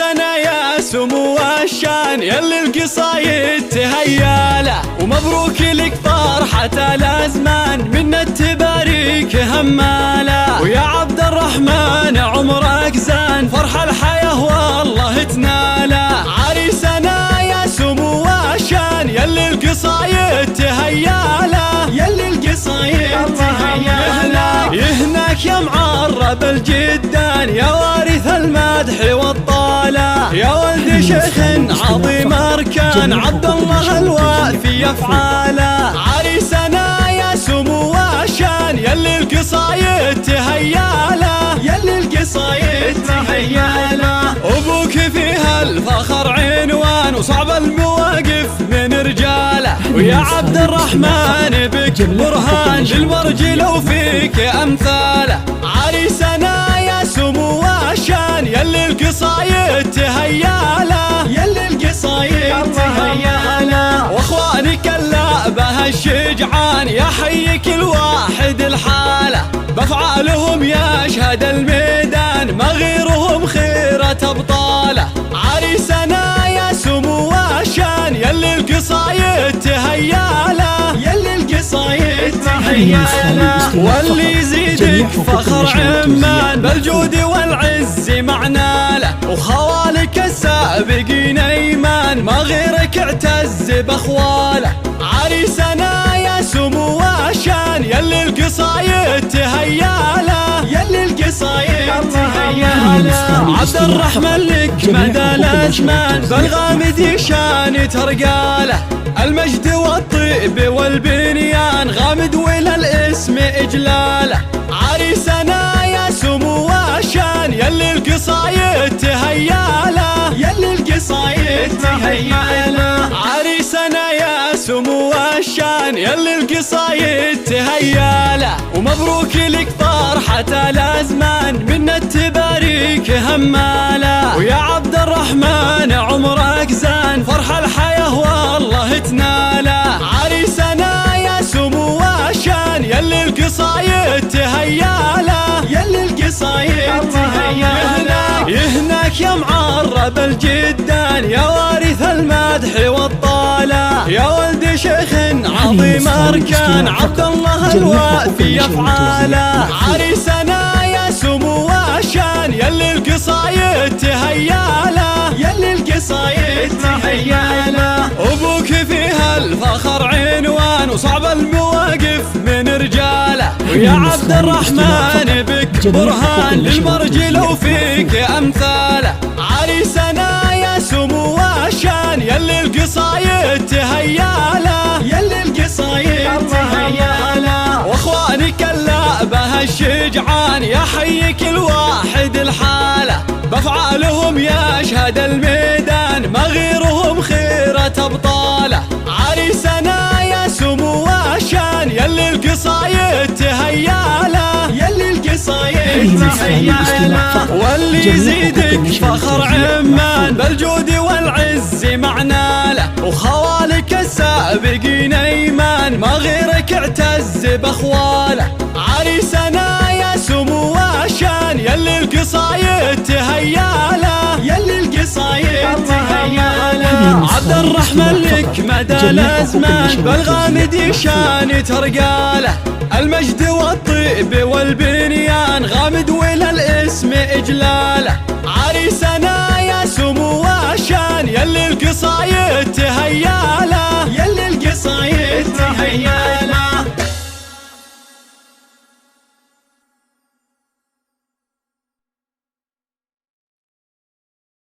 عريسنا يا سمو الشان يلي القصايد تهياله، ومبروك لك فرحة الأزمان منا تباريك هماله. ويا عبد الرحمن عمرك زان فرح الحياة والله تناله. عريسنا يا سمو الشان يلي القصايد تهياله، يلي القصايد تهياله. يهناك يا معرب الجدان يا وارث المدح والطالة، يا ولد شيخ عظيم أركان عبد الله الوافي أفعاله. عريسنا يا سمو الشان يلي القصايد تهياله، يلي القصايد تهياله. أبوك فيها الفخر عنوان وصعب المواقف من رجاله، ويا عبد الرحمن بك برهان للمرجل وفيك أمثاله. عريسنا يا سمو الشان يلي القصايد تهياله، يلي القصايد تهياله. واخوانك اللعبة الشجعان يحيي كل واحد الحالة، بافعالهم يشهد الميدان ما غيرهم خيرة ابطاله. عريسنا يا سمو الشان يلي القصايد تهياله، يلي القصايد تهياله. واللي يزيدك فخر عمان بالجود والعز معنا له، وخوالك السابقين ايمان ما غيرك اعتز باخواله. عريسنا يا سمو الشان يلي القصايد تهياله، يلي القصايد تهياله. عبد الرحمن لك مدى الازمان بالغامد شان ترقاله، المجد والطيب والبنيان غامد ولا الاسم اجلاله. عريسنا يا سمو الشان يلي القصايد تهياله، يلي القصايد تهياله. عريسنا يا سمو الشان يلي القصايد تهياله، ومبروك لك فرحة الأزمان منا تباريك هماله. ويا عبد الرحمن عمرك زان فرح الحياة والله تناله. عريسنا يا سمو الشان يلي القصايد تهياله، يلي القصايد تهياله. يهناك يا معرب الجدان يا وارث المدح والطالة، يا ولد شيخ عظيم أركان عبد الله الوافي أفعاله. عريسنا يا سمو الشان يلي القصايد تهياله، يلي القصايد تهياله. أبوك فيها الفخر عنوان وصعب المواقف من رجاله، ويا عبد الرحمن بك برهان للمرجل وفيك أمثاله. عريسنا يا سمو الشان يلي القصايد تهياله، يلي القصايد تهياله. واخوانك اللعبة الشجعان يحيي كل واحد الحالة، بافعالهم يشهد الميدان ما غيرهم خيرة ابطاله. عريسنا يا سمو الشان يلي القصايد تهياله، يلي القصايد تهياله. واللي يزيدك فخر عمان بالجود والعز معنا له، وخوالك السابقين ايمان ما غيرك اعتز باخواله. عريسنا يا سمو الشان يلي القصايد تهياله، يلي القصايد تهياله. عبد الرحمن لك مدى الازمان بالغامد شان ترقاله، المجد والطيب والبنيان غامد ولا الاسم اجلاله. عريسنا يا سمو الشان يلي القصايد